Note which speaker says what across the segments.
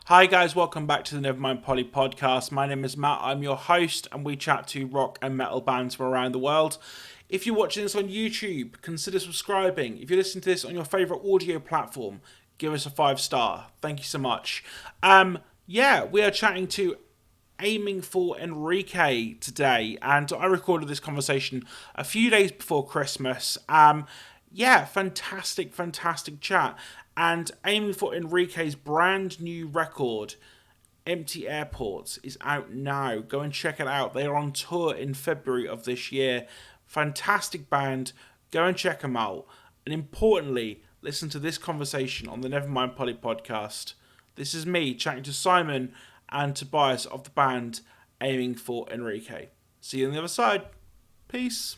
Speaker 1: Hi guys, welcome back to the Nevermind Polly Podcast. My name is Matt, I'm your host, and we chat to rock and metal bands from around the world. If you're watching this on YouTube, consider subscribing. If you're listening to this on your favourite audio platform, give us a 5-star. Thank you so much. We are chatting to Aiming for Enrike today, and I recorded this conversation a few days before Christmas. Fantastic chat. And Aiming for Enrique's brand new record, Empty Airports, is out now. Go and check it out. They are on tour in February of this year. Fantastic band. Go and check them out. And importantly, listen to this conversation on the Nevermind Polly Podcast. This is me chatting to Simen and Tobias of the band Aiming for Enrike. See you on the other side. Peace.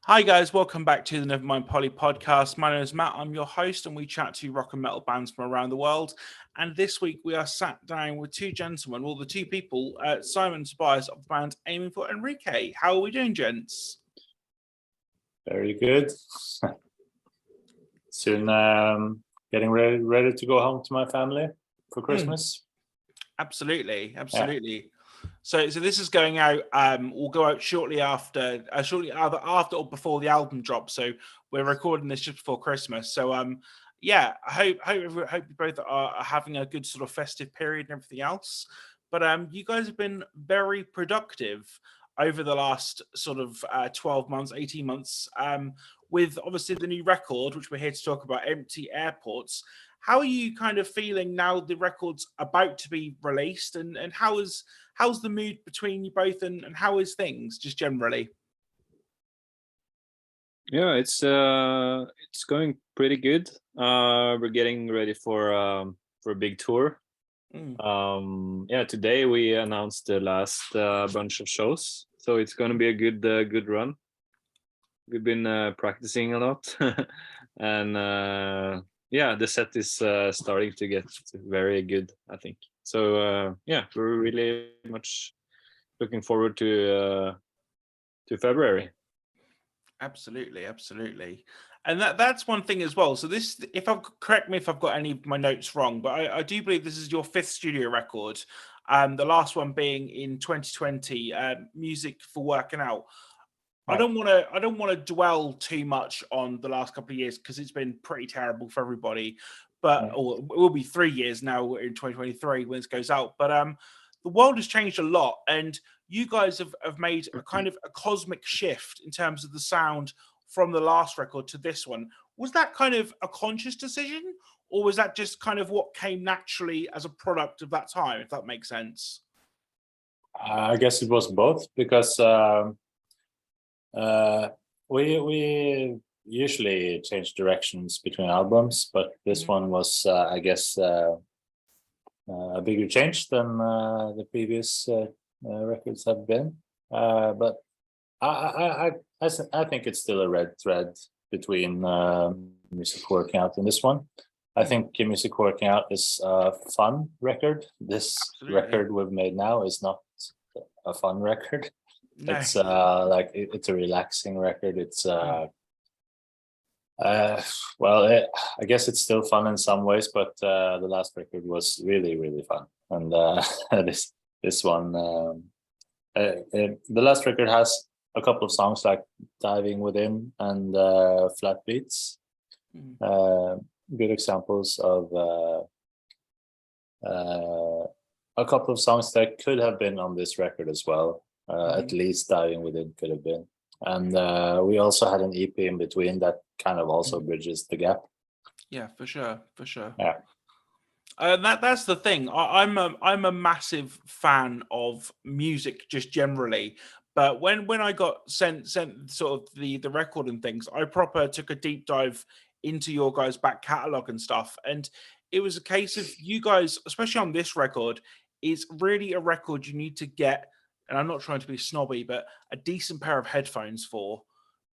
Speaker 1: Hi guys, welcome back to the Nevermind Polly Podcast. My name is Matt, I'm your host, and we chat to rock and metal bands from around the world. And this week we are sat down with two gentlemen, the two people, Simen and Tobias of the band Aiming for Enrike. How are we doing, gents?
Speaker 2: Very good. Soon getting ready to go home to my family for Christmas.
Speaker 1: Absolutely. So this is going out. Will go out shortly after or before the album drops. So we're recording this just before Christmas. So I hope you both are having a good sort of festive period and everything else. But you guys have been very productive over the last sort of 12 months, 18 months, with obviously the new record, which we're here to talk about, Empty Airports. How are you kind of feeling now the record's about to be released, and how's the mood between you both, and how is things just generally?
Speaker 3: Yeah, it's going pretty good. We're getting ready for a big tour. Today we announced the last bunch of shows, so it's going to be a good run. We've been practicing a lot, and the set is starting to get very good, I think. So we're really much looking forward to February.
Speaker 1: Absolutely. And that's one thing as well. So this, correct me if I've got any of my notes wrong, but I do believe this is your 5th studio record. The last one being in 2020, Music for Working Out. Right. I don't want to dwell too much on the last couple of years because it's been pretty terrible for everybody. But it will be 3 years now in 2023 when this goes out. But the world has changed a lot, and you guys have made a kind of a cosmic shift in terms of the sound from the last record to this one. Was that kind of a conscious decision, or was that just kind of what came naturally as a product of that time, if that makes sense?
Speaker 2: I guess it was both, because we usually change directions between albums, but this one was, a bigger change than the previous records have been. But I think it's still a red thread between Music Working Out and this one. I think Music Working Out is a fun record. This record we've made now is not a fun record. No. It's it's a relaxing record. It's I guess it's still fun in some ways, but the last record was really fun, and this one, the last record has a couple of songs like Diving Within and Flat Beats, good examples of a couple of songs that could have been on this record as well. At least Diving Within could have been. And we also had an EP in between that kind of also bridges the gap.
Speaker 1: Yeah, for sure.
Speaker 2: Yeah.
Speaker 1: That's the thing. I'm a massive fan of music just generally, but when I got sent sort of the record and things, I proper took a deep dive into your guys' back catalogue and stuff, and it was a case of you guys, especially on this record, is really a record you need to get. And I'm not trying to be snobby, but a decent pair of headphones for,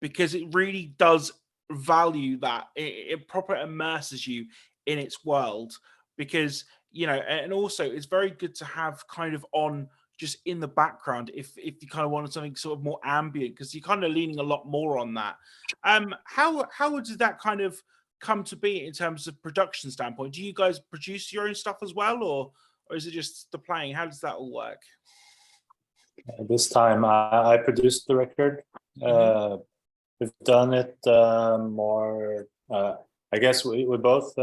Speaker 1: because it really does value that. It proper immerses you in its world, because, and also it's very good to have kind of on just in the background if you kind of wanted something sort of more ambient, because you're kind of leaning a lot more on that. How did that kind of come to be in terms of production standpoint? Do you guys produce your own stuff as well, or is it just the playing? How does that all work?
Speaker 2: This time I produced the record. We've done it more. I guess we both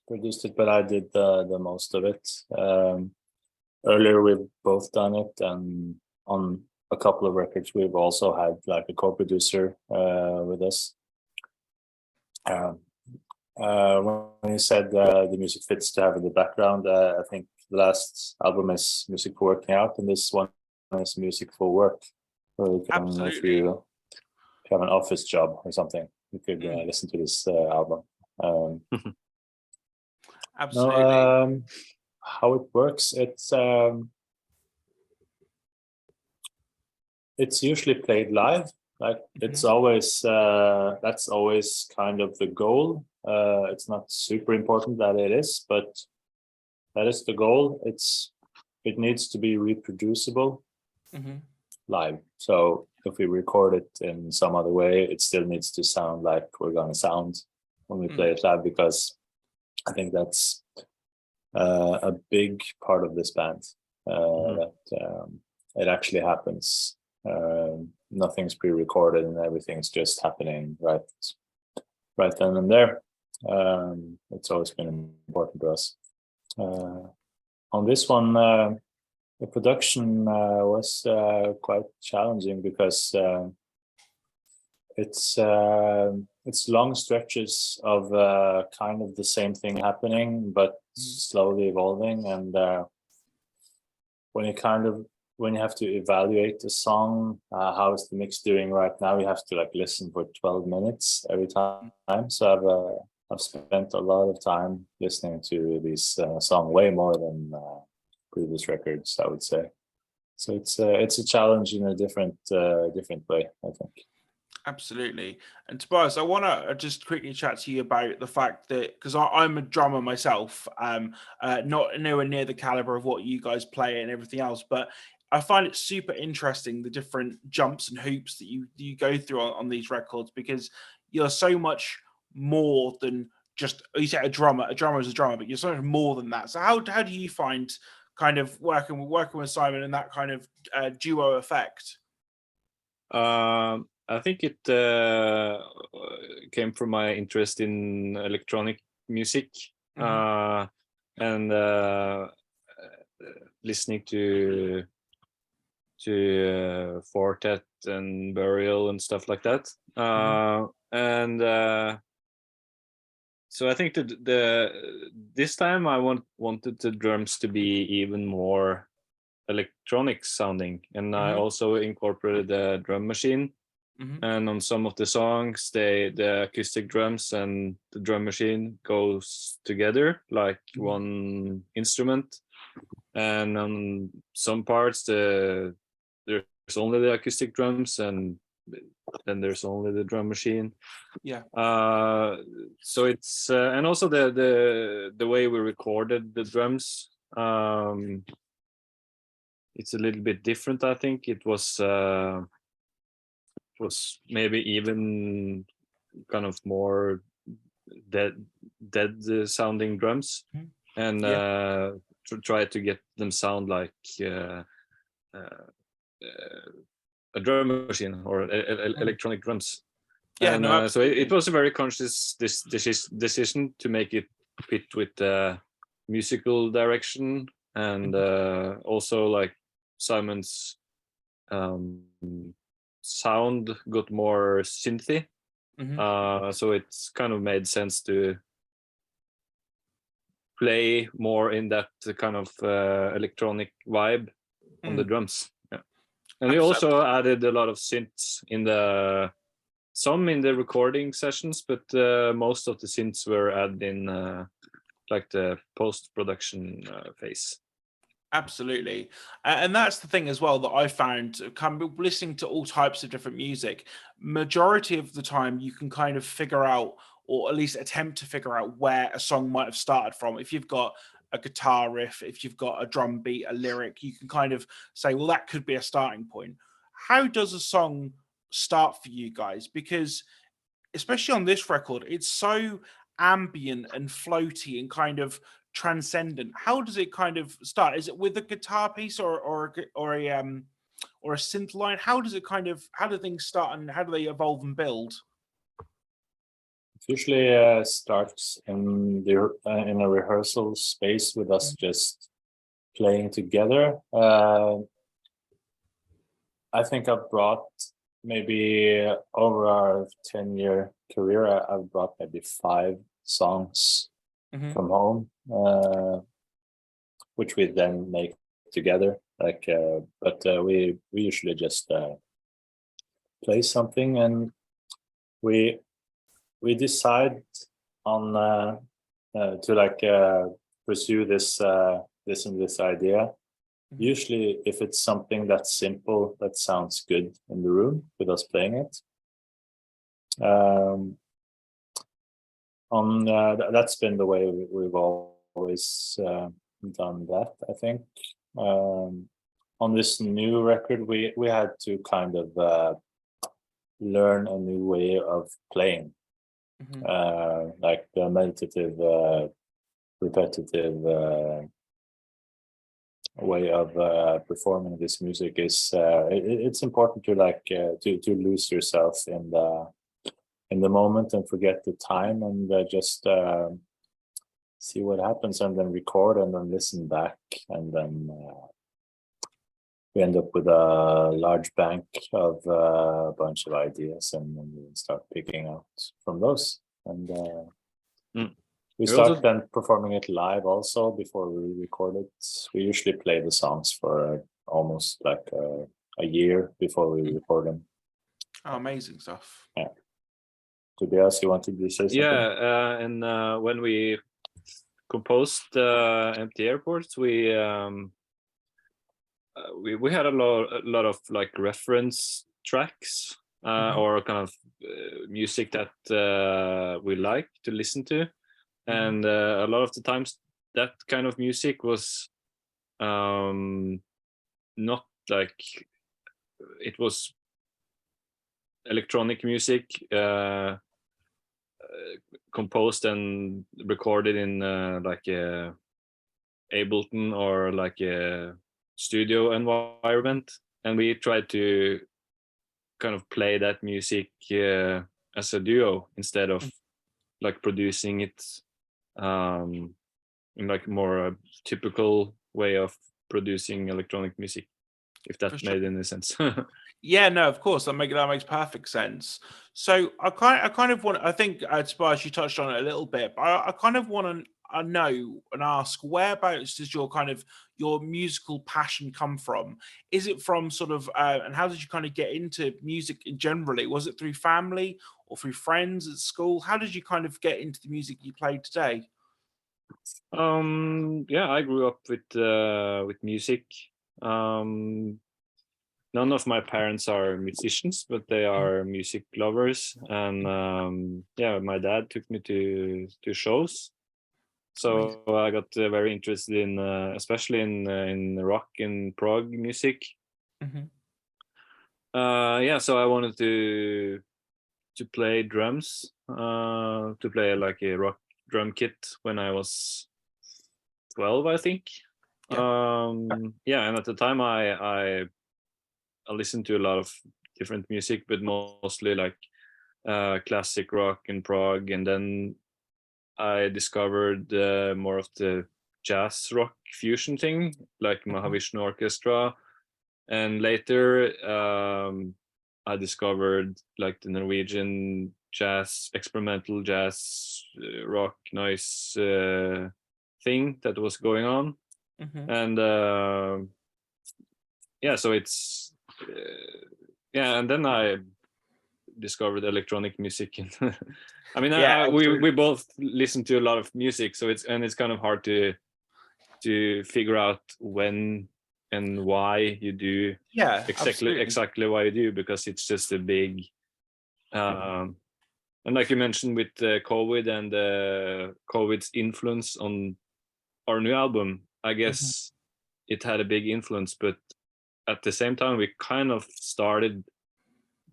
Speaker 2: produced it, but I did the most of it. Earlier we've both done it, and on a couple of records we've also had like a co-producer with us. When you said the music fits to have in the background, I think the last album is music for working out, and this one is music for work. So if you have an office job or something, you could listen to this album.
Speaker 1: Absolutely.
Speaker 2: No, how it works, it's usually played live. Like it's always that's always kind of the goal. It's not super important that it is, but that is the goal. It needs to be reproducible live. So if we record it in some other way, it still needs to sound like we're gonna sound when we play it live, because I think that's a big part of this band, that it actually happens. Nothing's pre-recorded and everything's just happening right then and there. It's always been important to us. On this one, the production was quite challenging because it's long stretches of kind of the same thing happening, but slowly evolving. And when you have to evaluate the song, how is the mix doing right now? You have to like listen for 12 minutes every time. So I've spent a lot of time listening to this song, way more than previous records, I would say. So it's a challenge in a different way, I think.
Speaker 1: Absolutely. And Tobias, I want to just quickly chat to you about the fact that, because I'm a drummer myself, not nowhere near the caliber of what you guys play and everything else, but I find it super interesting, the different jumps and hoops that you go through on these records, because you're so much more than just, you say a drummer is a drummer, but you're so much more than that. So how do you find kind of working with Simen and that kind of duo effect?
Speaker 3: I think it came from my interest in electronic music, and listening to Fortet and Burial and stuff like that. And so I think that this time I wanted the drums to be even more electronic sounding, and I also incorporated a drum machine. And on some of the songs, the acoustic drums and the drum machine goes together like one instrument. And on some parts, there's only the acoustic drums, and then there's only the drum machine.
Speaker 1: Yeah.
Speaker 3: So it's and also the way we recorded the drums, it's a little bit different. I think it was maybe even kind of more dead sounding drums, and try to get them sound like a drum machine or electronic drums. So it was a very conscious decision to make it fit with the musical direction, and also like Simen's sound got more synthy, so it's kind of made sense to play more in that kind of electronic vibe on the drums. And we also added a lot of synths in the recording sessions, but most of the synths were added in like the post-production phase.
Speaker 1: Absolutely. And that's the thing as well that I found, listening to all types of different music, majority of the time you can kind of figure out, or at least attempt to figure out, where a song might have started from. If you've got a guitar riff, if you've got a drum beat, a lyric, you can kind of say, well, that could be a starting point. How does a song start for you guys? Because especially on this record, it's so ambient and floaty and kind of transcendent. How does it kind of start? Is it with a guitar piece or a synth line? How do things start and how do they evolve and build?
Speaker 2: It usually starts in a rehearsal space with us just playing together. I think I've brought maybe over our 10-year career, I've brought maybe 5 songs from home, which we then make together. But we usually just play something, and we decide on to pursue this idea. Usually, if it's something that's simple, that sounds good in the room with us playing it. That's been the way we've always done that, I think. On this new record, we had to kind of learn a new way of playing, like the meditative, repetitive way of performing this music is it's important to to lose yourself in the moment and forget the time, and just see what happens, and then record and then listen back, and then we end up with a large bank of a bunch of ideas, and then we start picking out from those, and we start then performing it live also before we record it. We usually play the songs for almost like a year before we record them.
Speaker 1: Oh, amazing stuff.
Speaker 2: Yeah. Tobias, you wanted to say something?
Speaker 3: Yeah, and when we composed Empty Airports, we had a lot of like reference tracks or kind of music that we like to listen to. And a lot of the times that kind of music was not like, it was electronic music composed and recorded in like a Ableton or like a studio environment. And we tried to kind of play that music as a duo instead of like producing it in like more typical way of producing electronic music, if that made any sense.
Speaker 1: Yeah, no, of course, that makes perfect sense. So I kind of want, I think Tobias, you touched on it a little bit, but I kind of want to know and ask, whereabouts does your musical passion come from? Is it from sort of and how did you kind of get into music generally? Was it through family or through friends at school? How did you kind of get into the music you play today?
Speaker 3: Yeah, I grew up with music. None of my parents are musicians, but they are music lovers, and yeah, my dad took me to shows. So I got very interested in, especially in rock and prog music. Yeah, so I wanted to play drums, to play like a rock drum kit when I was 12, I think. Yeah, and at the time I listened to a lot of different music, but mostly like classic rock and prog, and then I discovered more of the jazz rock fusion thing, like Mahavishnu Orchestra, and later I discovered like the Norwegian jazz, experimental jazz, rock noise thing that was going on, and yeah, so it's and then I discovered electronic music, and I mean, we both listen to a lot of music, so it's kind of hard to figure out when and why you do exactly why you do, because it's just a big and like you mentioned with COVID and COVID's influence on our new album, I guess it had a big influence, but at the same time, we kind of started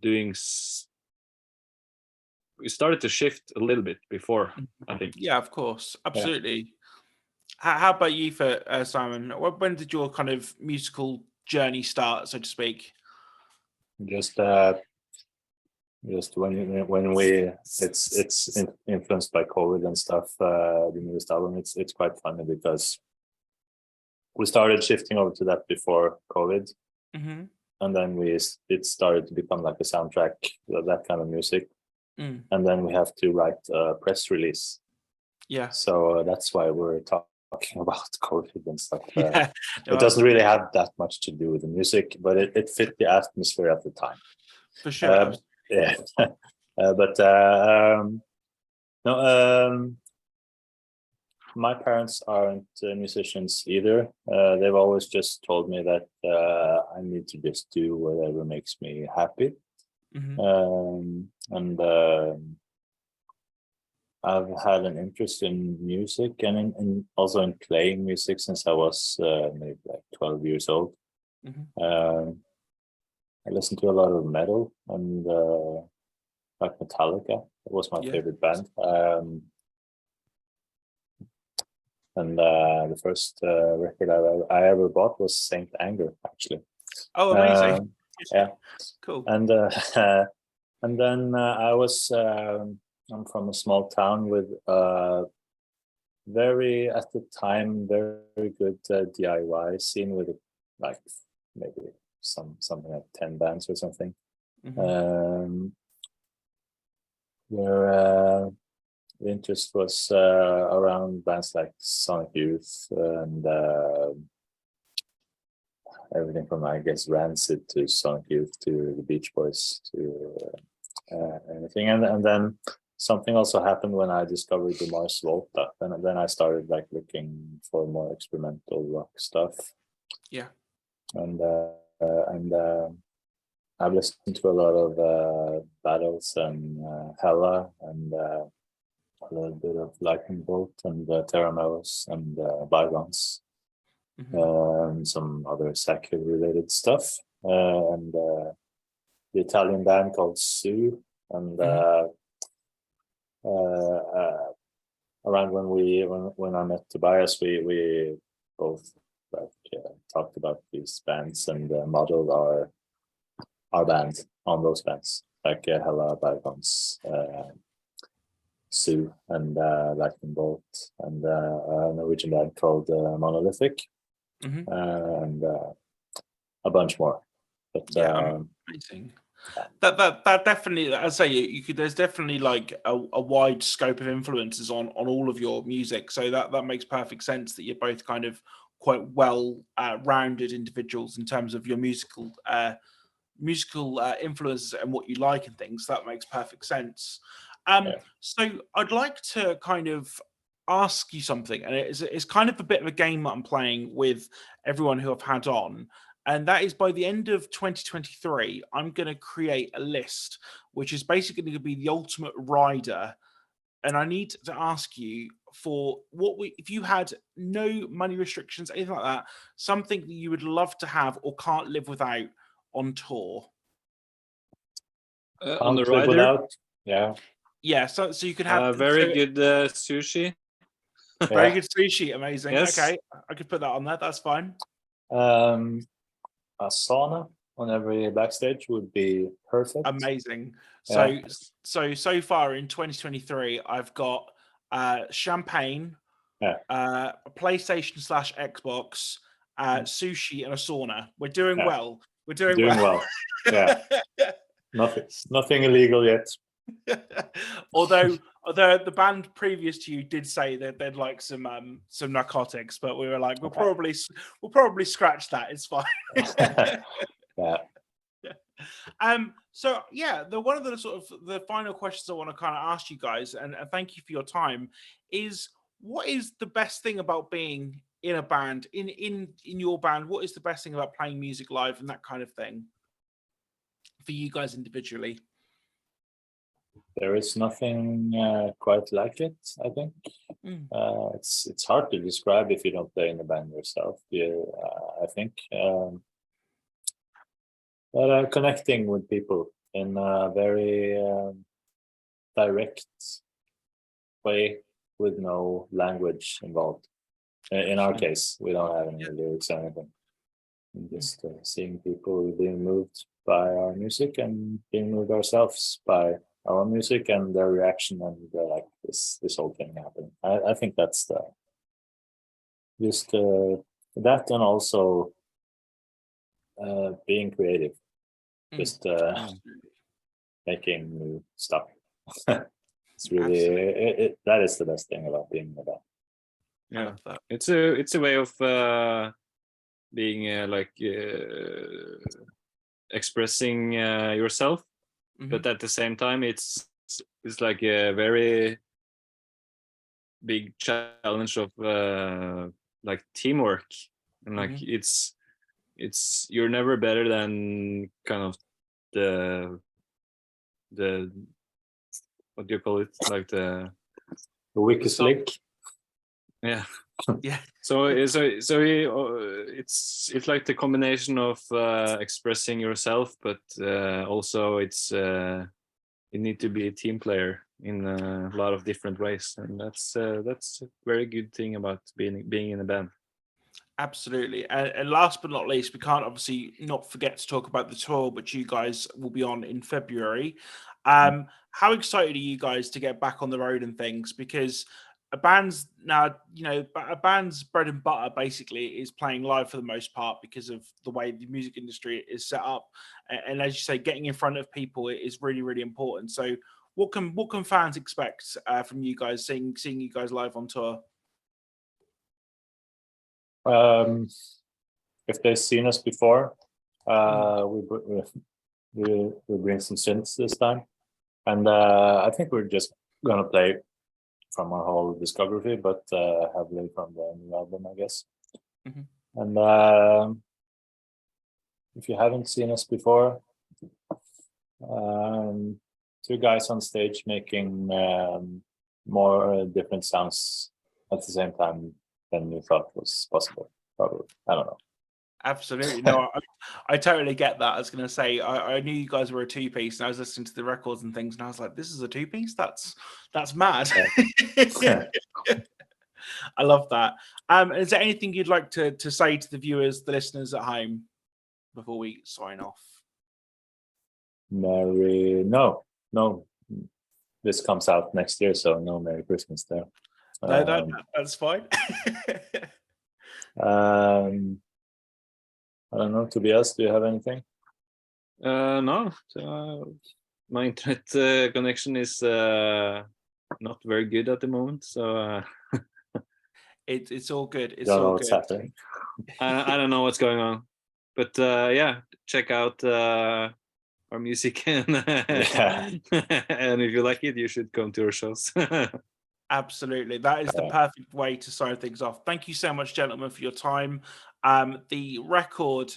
Speaker 3: doing. We started to shift a little bit before, I think.
Speaker 1: Yeah, of course, absolutely. How about you, for Simen? When did your kind of musical journey start, so to speak?
Speaker 2: Just when we it's influenced by COVID and stuff. The newest album, it's quite funny because we started shifting over to that before COVID, and then it started to become like a soundtrack, that kind of music, and then we have to write a press release.
Speaker 1: Yeah.
Speaker 2: So that's why we're talking about COVID and stuff.
Speaker 1: Yeah.
Speaker 2: It doesn't really have that much to do with the music, but it fit the atmosphere at the time.
Speaker 1: For sure.
Speaker 2: Yeah. But no, my parents aren't musicians either. They've always just told me that I need to just do whatever makes me happy. And I've had an interest in music and also in playing music since I was maybe like 12 years old. I listened to a lot of metal and like Metallica. That was my favorite band. And the first record I ever bought was Saint Anger, actually.
Speaker 1: Oh, amazing!
Speaker 2: Yeah,
Speaker 1: cool.
Speaker 2: And then I'm from a small town with at the time very good DIY scene with like maybe something like 10 bands or something. Where the interest was around bands like Sonic Youth and everything from, I guess, Rancid to Sonic Youth to the Beach Boys to anything. And then something also happened when I discovered the Mars Volta. And then I started like looking for more experimental rock stuff.
Speaker 1: Yeah.
Speaker 2: And I've listened to a lot of Battles and Hella and a little bit of Lightning Bolt and Terra Melos and Bygones. Some other Sakura related stuff. And the Italian band called Sue. And around when I met Tobias, we both talked about these bands and modeled our band on those bands, like Hella, Bygones, Sue, and Lightning Bolt, and a Norwegian band called Monolithic, and a bunch more. But
Speaker 1: amazing. That definitely, I say, you could. There's definitely like a wide scope of influences on all of your music. So that makes perfect sense that you're both kind of quite well rounded individuals in terms of your musical influences and what you like and things. That makes perfect sense. So I'd like to kind of ask you something, and it's kind of a bit of a game that I'm playing with everyone who I've had on. And that is, by the end of 2023, I'm going to create a list, which is basically going to be the ultimate rider. And I need to ask you for if you had no money restrictions, anything like that, something that you would love to have or can't live without on tour.
Speaker 3: On the rider?
Speaker 1: Yeah, so you could have
Speaker 3: very good sushi.
Speaker 1: Very good sushi, amazing.
Speaker 3: Yes.
Speaker 1: Okay, I could put that on there. That's fine.
Speaker 2: A sauna on every backstage would be perfect.
Speaker 1: Amazing. So far in 2023, I've got champagne, a PlayStation / Xbox, sushi, and a sauna. We're doing well. We're doing well.
Speaker 2: Yeah. Nothing illegal yet.
Speaker 1: Although the band previous to you did say that they'd like some narcotics, but we were like, we'll probably scratch that. It's fine. So one of the sort of the final questions I want to kind of ask you guys, and thank you for your time, is what is the best thing about being in a band, in your band? What is the best thing about playing music live and that kind of thing for you guys individually?
Speaker 2: there is nothing quite like it, I think. It's hard to describe if you don't play in the band yourself. I think. But connecting with people in a very direct way with no language involved. In our case, we don't have any lyrics or anything. Just seeing people being moved by our music and being moved ourselves by our own music and their reaction, and like this whole thing happening. I think that's that, and also being creative, just making new stuff. It's really that is the best thing about being in a band.
Speaker 3: Yeah, it's a way of being expressing yourself, but at the same time it's like a very big challenge of like teamwork, and like it's you're never better than kind of the what do you call it, like the
Speaker 2: weakest link.
Speaker 3: Yeah.
Speaker 1: Yeah.
Speaker 3: So it's like the combination of expressing yourself, but also it's you need to be a team player in a lot of different ways, and that's a very good thing about being in a band.
Speaker 1: Absolutely. And last but not least, we can't obviously not forget to talk about the tour, which you guys will be on in February. How excited are you guys to get back on the road and things? Because a band's now, a band's bread and butter basically is playing live for the most part because of the way the music industry is set up. And as you say, getting in front of people is really, really important. So what can fans expect from you guys seeing you guys live on tour?
Speaker 2: If they've seen us before, we bring some synths this time, and I think we're just gonna play from our whole discography, but heavily from the new album, I guess. And if you haven't seen us before, two guys on stage making more different sounds at the same time than you thought was possible. Probably, I don't know.
Speaker 1: Absolutely. No, I totally get that. I was going to say, I knew you guys were a two-piece, and I was listening to the records and things, and I was like, this is a two-piece? That's mad. Yeah. I love that. Is there anything you'd like to say to the viewers, the listeners at home, before we sign off?
Speaker 2: No. This comes out next year, so no Merry Christmas there.
Speaker 1: No, that's fine.
Speaker 2: I don't know. Tobias, do you have anything?
Speaker 3: No. My internet connection is not very good at the moment, so
Speaker 1: it's all good.
Speaker 2: Don't know what's happening.
Speaker 3: I don't know what's going on, but yeah, check out our music, and and if you like it, you should come to our shows.
Speaker 1: Absolutely. That is the perfect way to sign things off. Thank you so much, gentlemen, for your time. The record,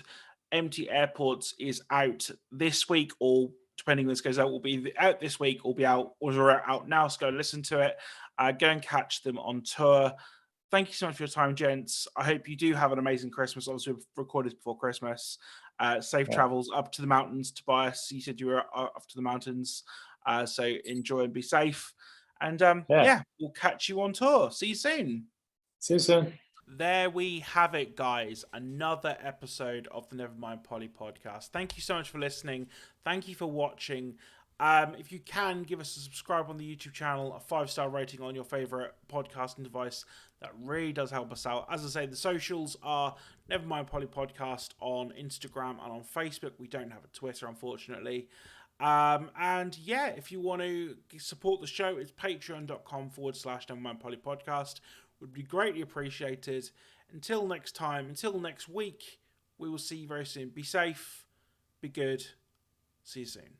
Speaker 1: Empty Airports, is out this week, or depending when this goes out, will be out this week, or be out, or out now. So go listen to it. Go and catch them on tour. Thank you so much for your time, gents. I hope you do have an amazing Christmas. Obviously, we've recorded before Christmas. Safe travels up to the mountains. Tobias, you said you were up to the mountains. So enjoy and be safe. And we'll catch you on tour. See you soon.
Speaker 2: See you soon.
Speaker 1: There we have it, guys. Another episode of the Nevermind Polly podcast. Thank you so much for listening. Thank you for watching. If you can, give us a subscribe on the YouTube channel, a 5-star rating on your favorite podcasting device. That really does help us out. As I say, the socials are Nevermind Polly Podcast on Instagram and on Facebook. We don't have a Twitter, unfortunately. If you want to support the show, it's patreon.com/Nevermind Polly Podcast. Would be greatly appreciated. Until next time, until next week, we will see you very soon. Be safe, be good. See you soon.